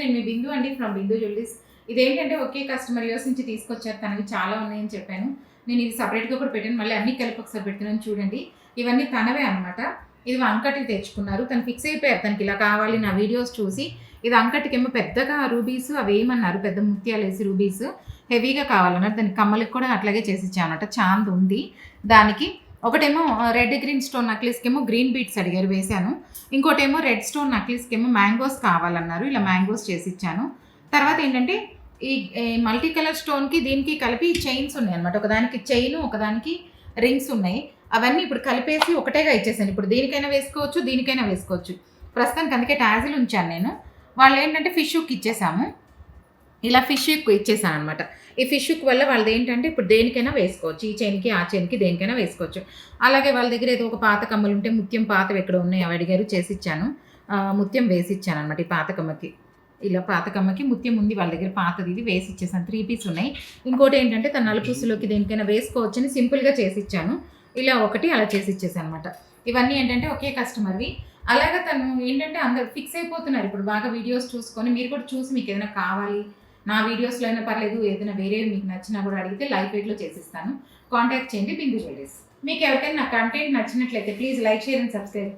నేను మీ బిందు అండి from Bindu jewelleries. ఇదేంటంటే ఒకే కస్టమర్ యూఎస్ నుంచి తీసుకొచ్చారు. తనవి చాలా ఉన్నాయని చెప్పాను. నేను ఇది సెపరేట్‌గా కూడా పెట్టాను. మళ్ళీ అన్నీ కలిపి ఒకసారి పెడుతున్నాను చూడండి. ఇవన్నీ తనవే అనమాట. ఇది అంకట్‌కి తెచ్చుకున్నారు. తను ఫిక్స్ అయిపోయారు. తనకి ఇలా కావాలి నా వీడియోస్ చూసి. ఇది అంకట్‌కేమో పెద్దగా రూబీస్ అవేయమన్నారు. పెద్ద ముత్యాలేసి రూబీస్ హెవీగా కావాలన్నారు. దానికి కమ్మలకి కూడా అట్లాగే చేసిచ్చానమాట. చాంద్ ఉంది దానికి. ఒకటేమో రెడ్ గ్రీన్ స్టోన్ నెక్లెస్‌కేమో గ్రీన్ బీడ్స్ అడిగారు వేశాను. ఇంకోటేమో రెడ్ స్టోన్ నెక్లెస్‌కేమో మ్యాంగోస్ కావాలన్నారు. ఇలా మ్యాంగోస్ చేసిచ్చాను. తర్వాత ఏంటంటే ఈ మల్టీ కలర్ స్టోన్‌కి దీనికి కలిపి చైన్స్ ఉన్నాయన్నమాట. ఒకదానికి చైను, ఒకదానికి రింగ్స్ ఉన్నాయి. అవన్నీ ఇప్పుడు కలిపేసి ఒకటేగా ఇచ్చేసాను. ఇప్పుడు దీనికైనా వేసుకోవచ్చు, దీనికైనా వేసుకోవచ్చు. ప్రస్తుతానికి అందుకే టాజిల్ ఉంచాను నేను. వాళ్ళేంటంటే ఫిష్ హుక్ ఇచ్చేసాము. ఇలా ఫిష్ హుక్ ఇచ్చేసాననమాట. ఈ ఫిష్ హుక్ వల్ల వాళ్ళదేంటంటే ఇప్పుడు దేనికైనా వేసుకోవచ్చు. ఈ చైన్‌కి, ఆ చైన్‌కి దేనికైనా వేసుకోవచ్చు. అలాగే వాళ్ళ దగ్గర ఏదో ఒక పాత కమ్మలుంటే ముత్యం పాతవి ఎక్కడో ఉన్నాయి అవి అడిగారు చేసిచ్చాను. ముత్యం వేసిచ్చాననమాట ఈ పాత కమ్మకి. ఇలా పాత కమ్మకి ముత్యం ఉంది వాళ్ళ దగ్గర పాతది ఇది వేసిచ్చేసాను. 3 పీస్ ఉన్నాయి. ఇంకోటేంటంటే తను నలుపూసలోకి దేనికైనా వేసుకోవచ్చని సింపుల్‌గా చేసిచ్చాను. ఇలా ఒకటి అలా చేసిచ్చేసాననమాట. ఇవన్నీ ఏంటంటే ఒకే కస్టమర్‌వి. అలాగా తను ఏంటంటే అందరూ ఫిక్స్ అయిపోతున్నారు. ఇప్పుడు బాగా వీడియోస్ చూసుకొని మీరు కూడా చూసి మీకేదైనా కావాలి, నా వీడియోస్‌లో అయినా పర్లేదు, ఏదైనా వేరేవి మీకు నచ్చినా కూడా అడిగితే లైవ్ వెయిట్‌లో చేసిస్తాను. కాంటాక్ట్ చేయండి బిందు జ్యువెలరీస్. మీకు ఎవరికైనా నా కంటెంట్ నచ్చినట్లయితే please like, share and subscribe.